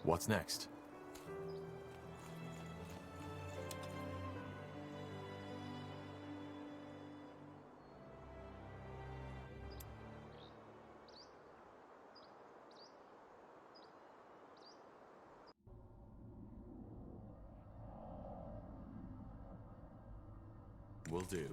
What's next? Will do.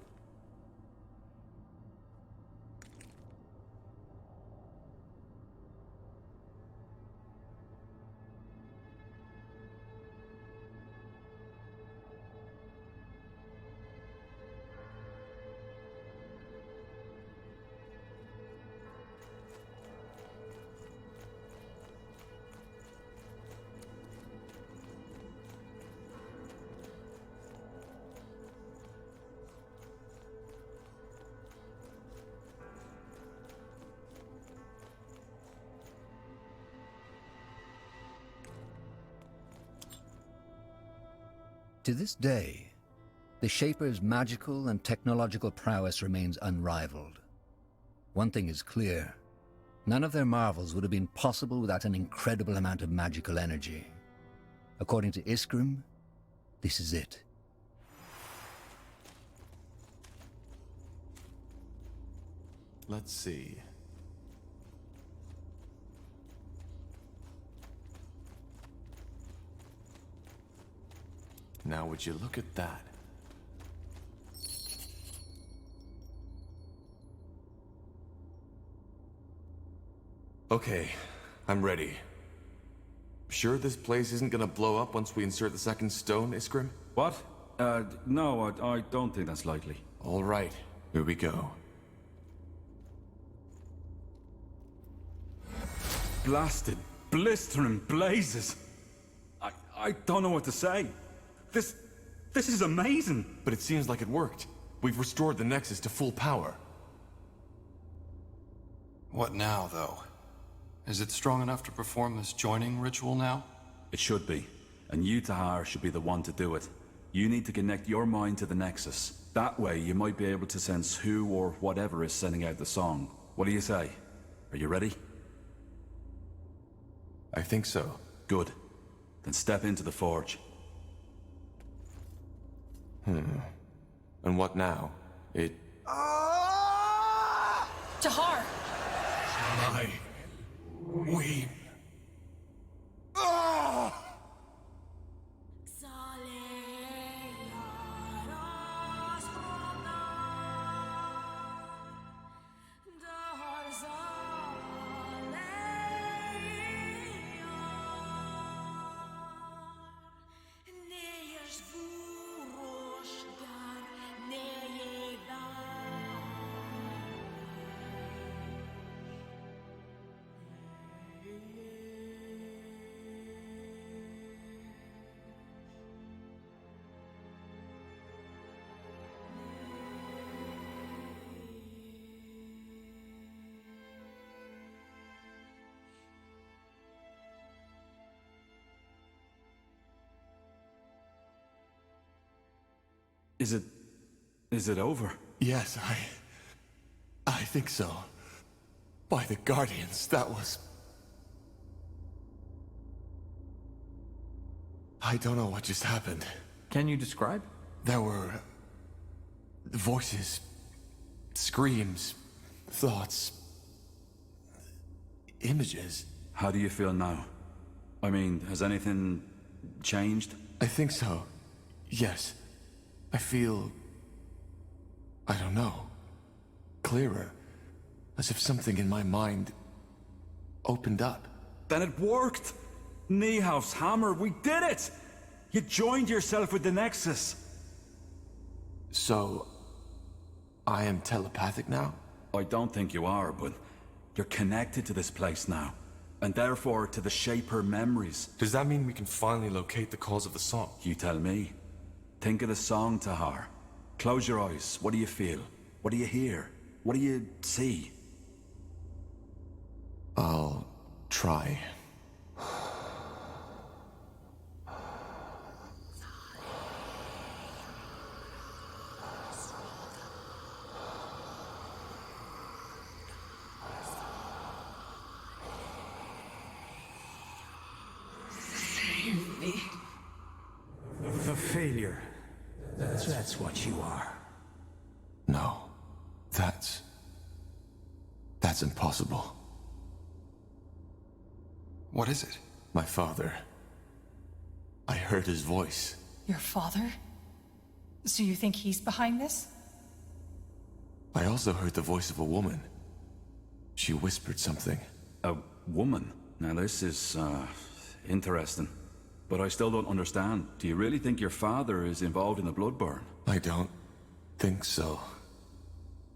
To this day, the Shaper's magical and technological prowess remains unrivaled. One thing is clear: none of their marvels would have been possible without an incredible amount of magical energy. According to Iskrim, this is it. Let's see. Now would you look at that? Okay, I'm ready. Sure this place isn't gonna blow up once we insert the second stone, Iskrim? What? No, I don't think that's likely. All right, here we go. Blasted, blistering blazes. I don't know what to say. This is amazing. But it seems like it worked. We've restored the Nexus to full power. What now, though? Is it strong enough to perform this joining ritual now? It should be. And you, Tahar, should be the one to do it. You need to connect your mind to the Nexus. That way, you might be able to sense who or whatever is sending out the song. What do you say? Are you ready? I think so. Good. Then step into the forge. And what now? Tahar! I weep. Is it over? Yes, I think so. By the Guardians, that was... I don't know what just happened. Can you describe? There were... voices, screams, thoughts, images. How do you feel now? I mean, has anything changed? I think so. Yes. I feel... I don't know. Clearer. As if something in my mind... opened up. Then it worked! Niehauf's hammer, we did it! You joined yourself with the Nexus! So... I am telepathic now? I don't think you are, but... you're connected to this place now. And therefore to the Shaper memories. Does that mean we can finally locate the cause of the song? You tell me. Think of the song, Tahar. Close your eyes. What do you feel? What do you hear? What do you see? I'll try. failure. That's what you are. No. That's impossible. What is it? My father. I heard his voice. Your father? So you think he's behind this? I also heard the voice of a woman. She whispered something. A woman? Now this is, interesting. But I still don't understand. Do you really think your father is involved in the Bloodburn? I don't think so.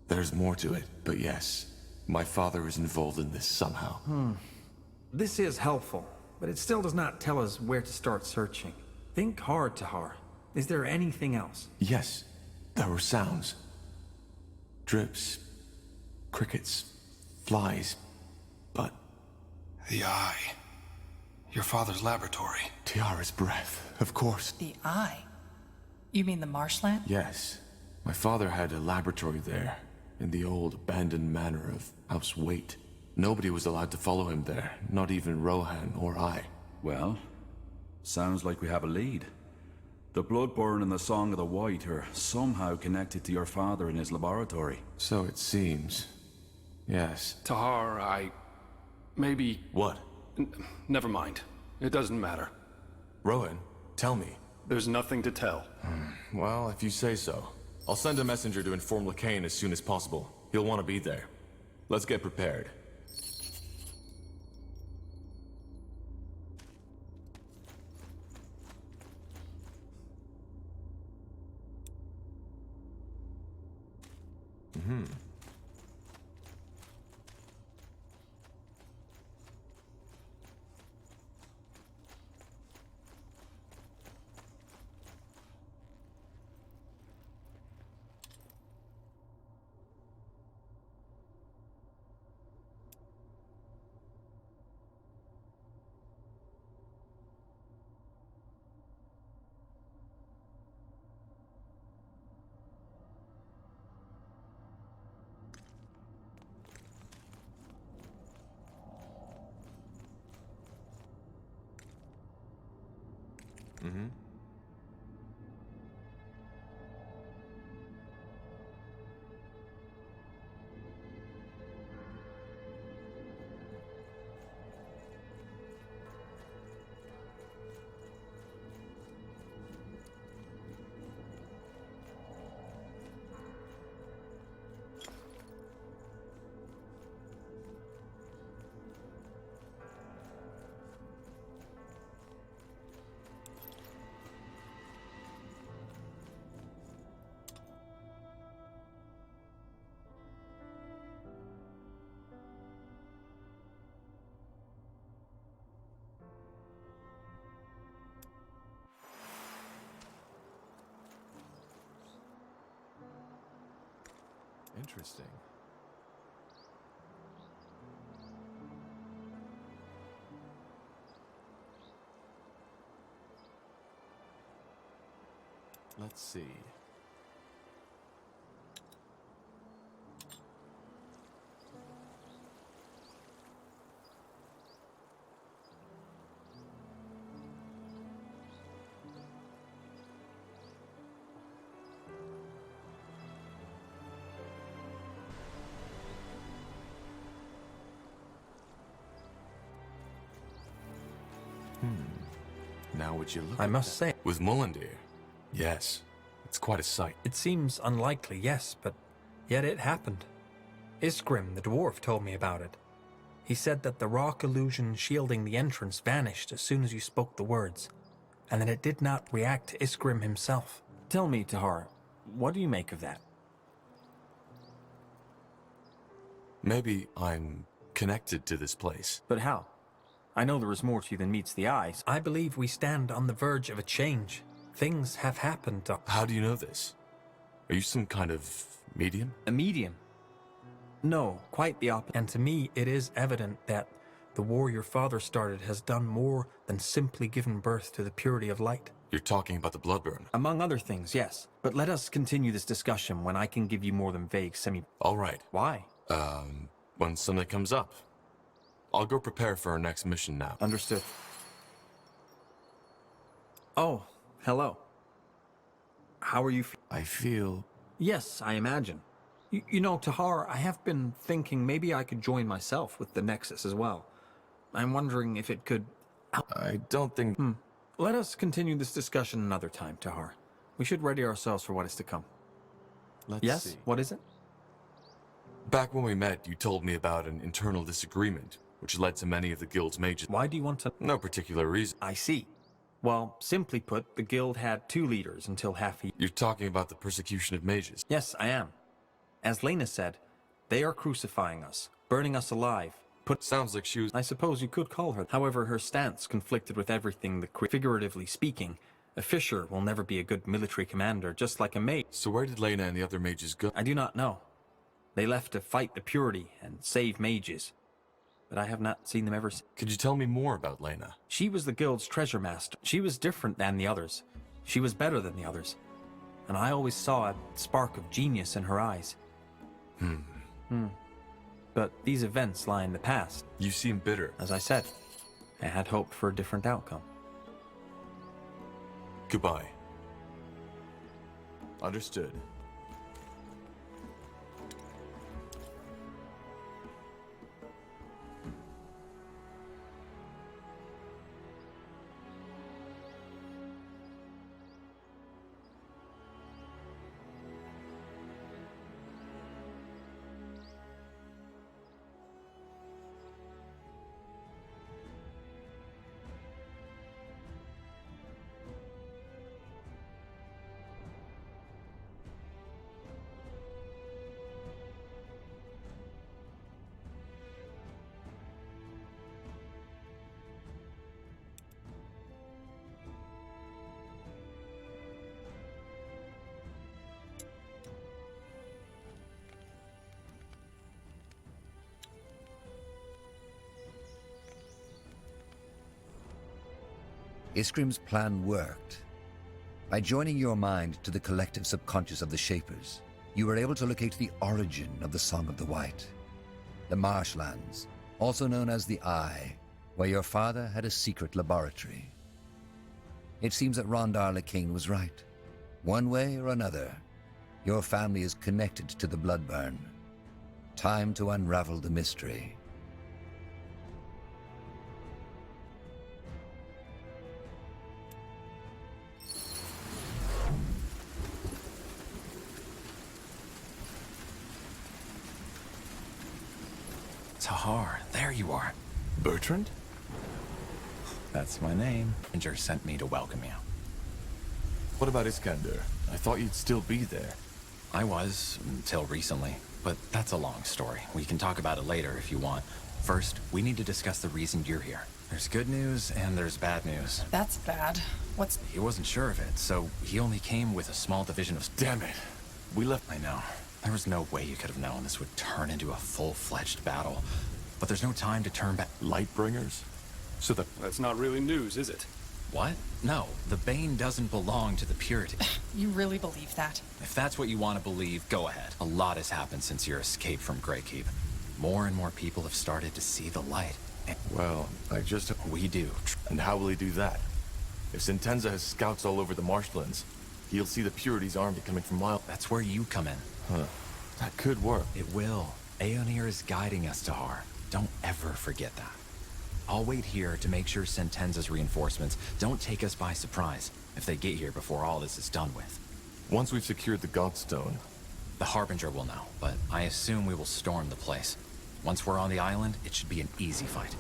There's more to it, but yes. My father is involved in this somehow. This is helpful, but it still does not tell us where to start searching. Think hard, Tahar. Is there anything else? Yes, there were sounds. Drips, crickets, flies, but... The eye. Your father's laboratory. Tiara's breath, of course. The eye? You mean the marshland? Yes. My father had a laboratory there, in the old abandoned manor of House Waite. Nobody was allowed to follow him there, not even Rohan or I. Well, sounds like we have a lead. The Bloodburn and the Song of the White are somehow connected to your father in his laboratory. So it seems. Yes. Tahar, maybe... What? Never mind. It doesn't matter. Rohan, tell me. There's nothing to tell. Well, if you say so. I'll send a messenger to inform Lacaine as soon as possible. He'll want to be there. Let's get prepared. Interesting. Let's see. Now would you look I at must that? say, With Mullendir? Yes. It's quite a sight. it seems unlikely, yes, but yet it happened. Iskrim, the dwarf, told me about it. He said that the rock illusion shielding the entrance vanished as soon as you spoke the words, and that it did not react to Iskrim himself. Tell me, Tahar, what do you make of that? Maybe I'm connected to this place. But how? I know there is more to you than meets the eye. I believe we stand on the verge of a change. Things have happened, Doctor. How do you know this? Are you some kind of medium? A medium? No, quite the opposite. And to me, it is evident that the war your father started has done more than simply given birth to the purity of light. You're talking about the Bloodburn. Among other things, yes. But let us continue this discussion when I can give you more than vague All right. Why? When something comes up. I'll go prepare for our next mission now. Understood. Oh, hello. how are you I feel... Yes, I imagine. You know, Tahar, I have been thinking maybe I could join myself with the Nexus as well. I'm wondering if it could... I don't think... Let us continue this discussion another time, Tahar. We should ready ourselves for what is to come. Let's Yes? see. What is it? Back when we met, you told me about an internal disagreement, which led to many of the guild's mages. Why do you want to... No particular reason. I see. Well, simply put, the guild had 2 leaders until half a... You're talking about the persecution of mages. Yes, I am. As Lena said, they are crucifying us, burning us alive, Sounds like she was... I suppose you could call her. However, her stance conflicted with everything figuratively speaking. A fisher will never be a good military commander, just like a mage. So where did Lena and the other mages go? I do not know. They left to fight the purity and save mages. But I have not seen them ever since. Could you tell me more about Lena? She was the guild's treasure master. She was different than the others. She was better than the others. And I always saw a spark of genius in her eyes. But these events lie in the past. You seem bitter. As I said, I had hoped for a different outcome. Goodbye. Understood. Iskrim's plan worked. By joining your mind to the collective subconscious of the Shapers, you were able to locate the origin of the Song of the White. The marshlands, also known as the Eye, where your father had a secret laboratory. It seems that Rondar Lacaine was right. One way or another, your family is connected to the Bloodburn. Time to unravel the mystery. Tahar, there you are. Bertrand? That's my name. Ranger sent me to welcome you. What about Iskander? I thought you'd still be there. I was, until recently. But that's a long story. We can talk about it later if you want. First, we need to discuss the reason you're here. There's good news and there's bad news. That's bad. What's... He wasn't sure of it, so he only came with a small division of... Damn it. We left... I know. There was no way you could have known this would turn into a full-fledged battle. But there's no time to turn back. Lightbringers? So That's not really news, is it? What? No, the Bane doesn't belong to the Purity. You really believe that? If that's what you want to believe, go ahead. A lot has happened since your escape from Greykeep. More and more people have started to see the light. Well, I just... We do. And how will he do that? If Sentenza has scouts all over the marshlands, he'll see the Purity's army coming from miles. That's where you come in. Huh. That could work. It will. Aonir is guiding us, Tahar. Don't ever forget that. I'll wait here to make sure Sentenza's reinforcements don't take us by surprise if they get here before all this is done with. Once we've secured the Godstone... The Harbinger will know, but I assume we will storm the place. Once we're on the island, it should be an easy fight.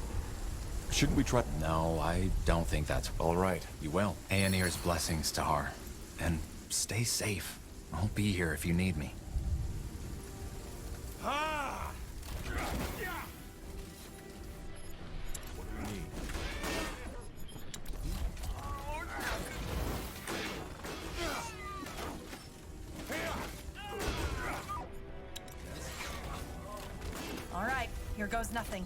Shouldn't we try... No, I don't think that's... All right. You will. Aonir's blessings, Tahar. And stay safe. I'll be here if you need me. All right, here goes nothing.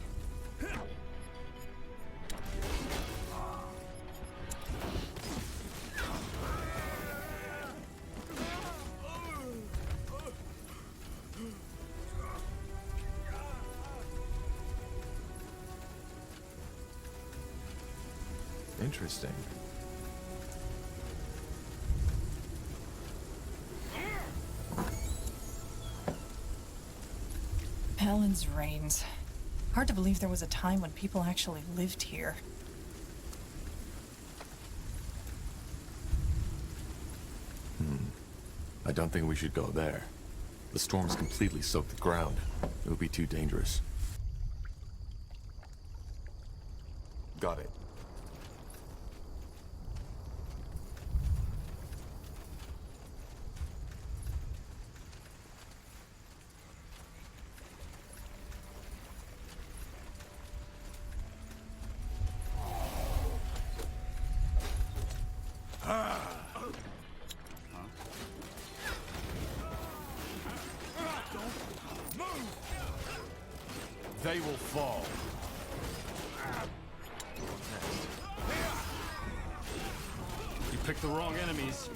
Interesting. Helen's reigns. Hard to believe there was a time when people actually lived here. I don't think we should go there. The storm's completely soaked the ground. It would be too dangerous. Got it. They will fall. You picked the wrong enemies.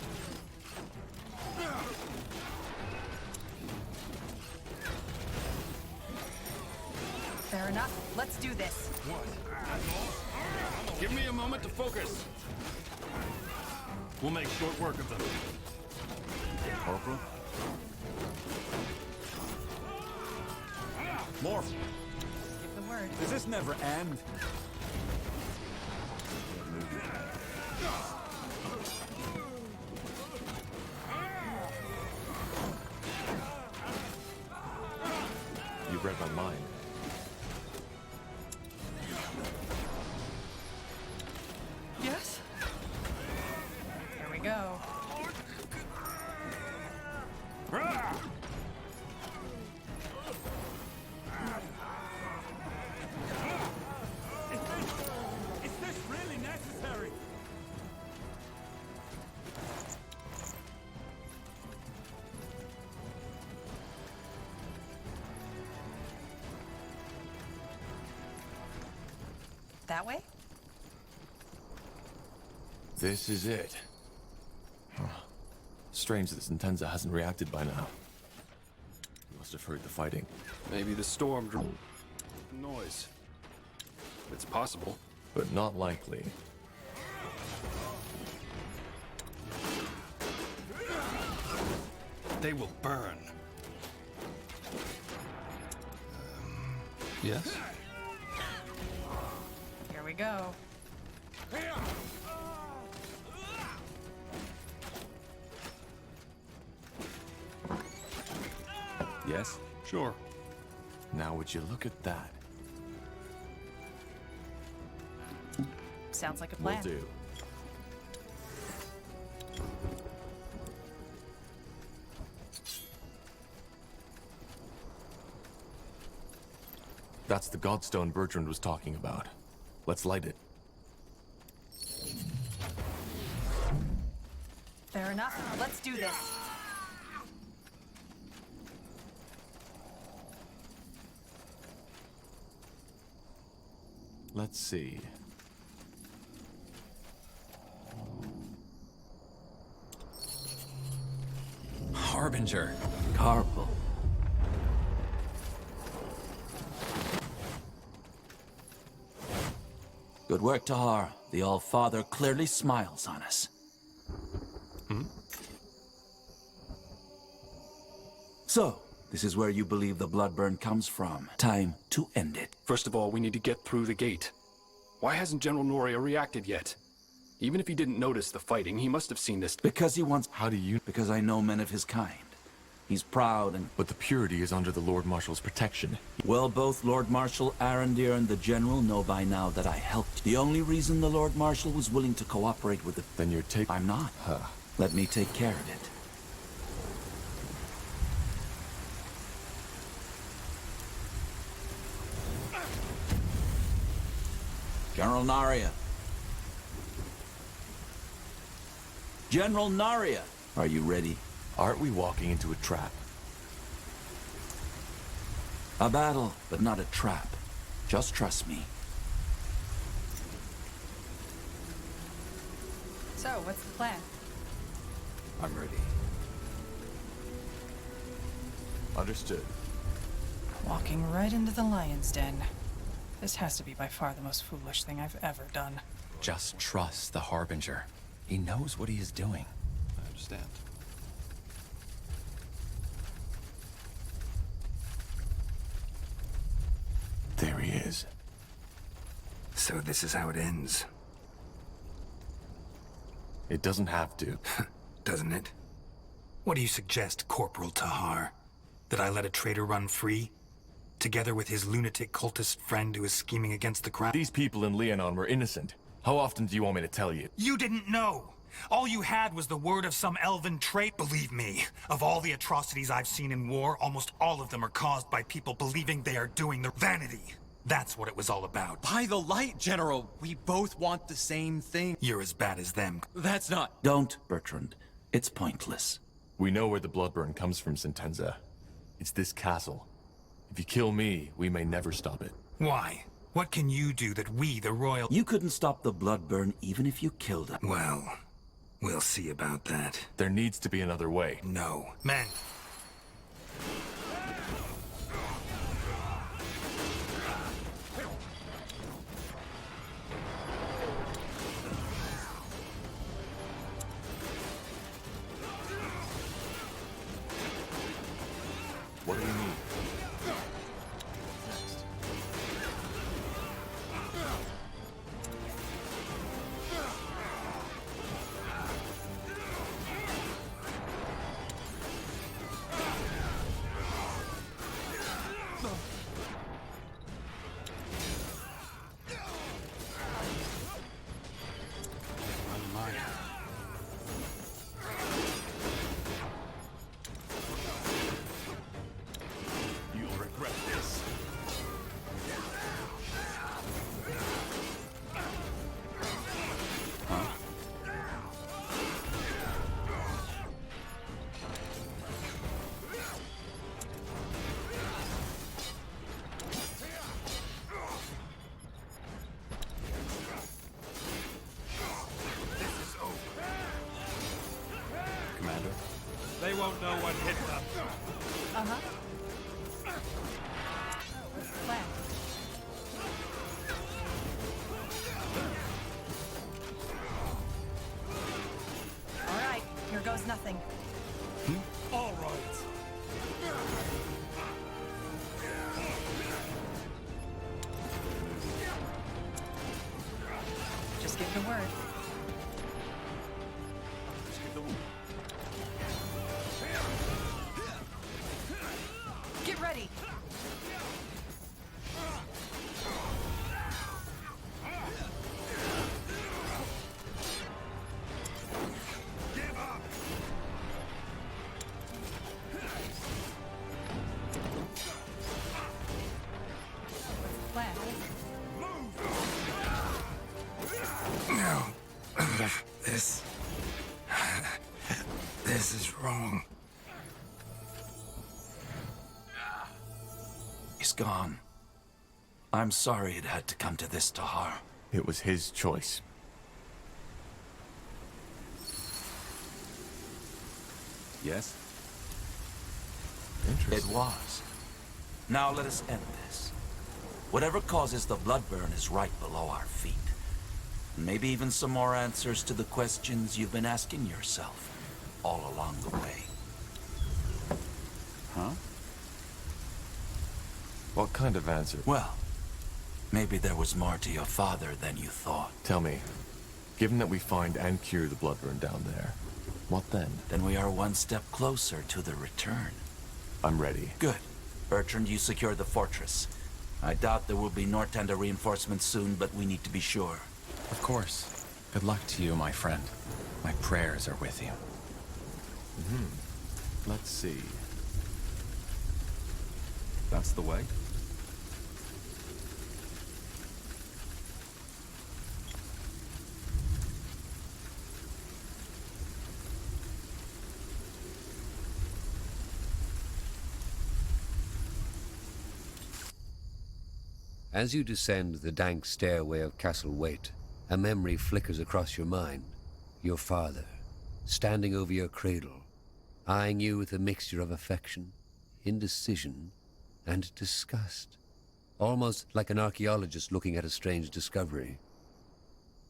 Fair enough. Let's do this. Give me a moment to focus. We'll make short work of them. Corporal? Morph, Give the word. does this never end? You read my mind. Yes? Here we go. Is this really necessary? That way? This is it. Huh. Strange that Sentenza hasn't reacted by now. He must have heard the fighting. Maybe the storm drew noise. It's possible. But not likely. They will burn. Yes? Here we go. Yes? Sure. Now would you look at that? Sounds like a Will plan. do. That's the Godstone Bertrand was talking about. Let's light it. Fair enough. Let's do this. Let's see. Harbinger. Carpal. Good work, Tahar. The All-Father clearly smiles on us. So, this is where you believe the Bloodburn comes from. Time to end it. First of all, we need to get through the gate. Why hasn't General Noria reacted yet? Even if he didn't notice the fighting, he must have seen this. Because he wants... How do you... Because I know men of his kind. He's proud and... But the purity is under the Lord Marshal's protection. Well, both Lord Marshal Aonir and the General know by now that I helped. The only reason the Lord Marshal was willing to cooperate with the... Then you're taking... I'm not. Huh. Let me take care of it. General Naria. General Naria, are you ready? Aren't we walking into a trap? A battle, but not a trap. Just trust me. So, what's the plan? I'm ready. Understood. Walking right into the lion's den. This has to be by far the most foolish thing I've ever done. Just trust the Harbinger. He knows what he is doing. I understand. There he is. So this is how it ends, It doesn't have to. doesn't it? What do you suggest, Corporal Tahar? That I let a traitor run free? Together with his lunatic cultist friend who is scheming against the crown? These people in Leonon were innocent. How often do you want me to tell you? You didn't know! All you had was the word of some elven trait. Believe me, of all the atrocities I've seen in war, almost all of them are caused by people believing they are doing the vanity. That's what it was all about. By the light, General! We both want the same thing. You're as bad as them. That's not... Don't, Bertrand. It's pointless. We know where the Bloodburn comes from, Sentenza. It's this castle. If you kill me, we may never stop it. Why? What can you do that we, the royal... You couldn't stop the Bloodburn even if you killed him. Well, we'll see about that. There needs to be another way. No. Men! What do you need? They won't know what hit them. Uh-huh. What's the plan? All right, here goes nothing. All right. Just give the word. Get ready. Plan. No. This is wrong. He's gone. I'm sorry it had to come to this, Tahar. It was his choice. Yes? It was. Now let us end this. Whatever causes the Bloodburn is right below our feet. Maybe even some more answers to the questions you've been asking yourself all along the way. Huh? What kind of answer? Well, maybe there was more to your father than you thought. Tell me, given that we find and cure the Bloodburn down there, what then? Then we are one step closer to the return. I'm ready. Good. Bertrand, you secure the fortress. I doubt there will be Northander reinforcements soon, but we need to be sure. Of course. Good luck to you, my friend. My prayers are with you. Let's see. That's the way. As you descend the dank stairway of Castle Waite, a memory flickers across your mind. Your father, standing over your cradle, eyeing you with a mixture of affection, indecision, and disgust. Almost like an archaeologist looking at a strange discovery.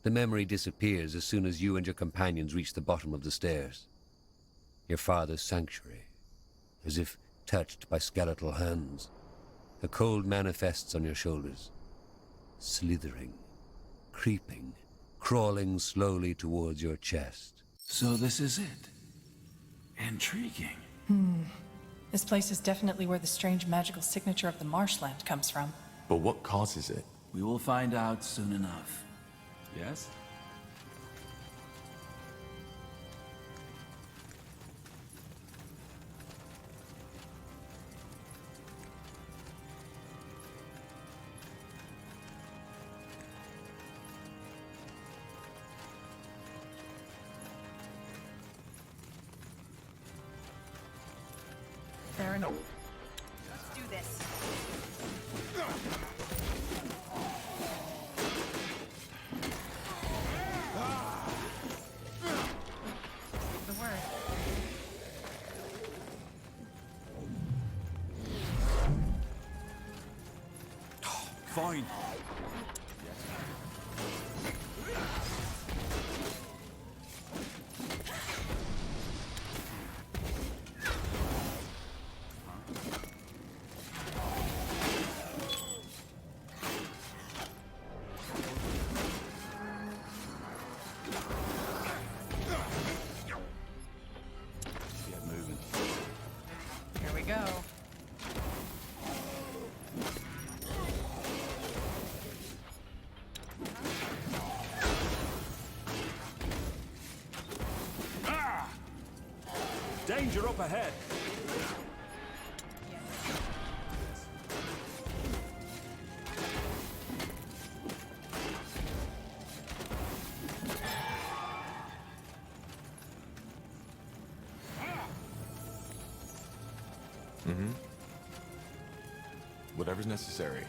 The memory disappears as soon as you and your companions reach the bottom of the stairs. Your father's sanctuary, as if touched by skeletal hands. The cold manifests on your shoulders, slithering, creeping, crawling slowly towards your chest. So this is it. Intriguing. This place is definitely where the strange magical signature of the marshland comes from. But what causes it? We will find out soon enough. Yes? Fair enough. Let's do this. The word. Fine. Get moving. Here we go. Danger up ahead. Whatever's necessary.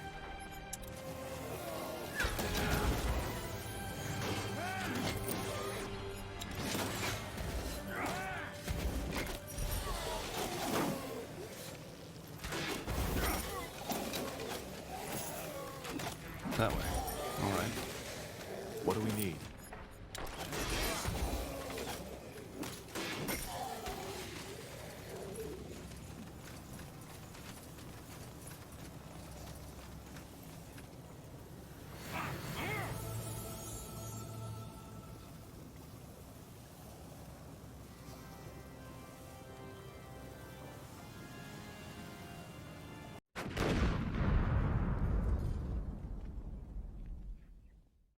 That way. All right. What do we need?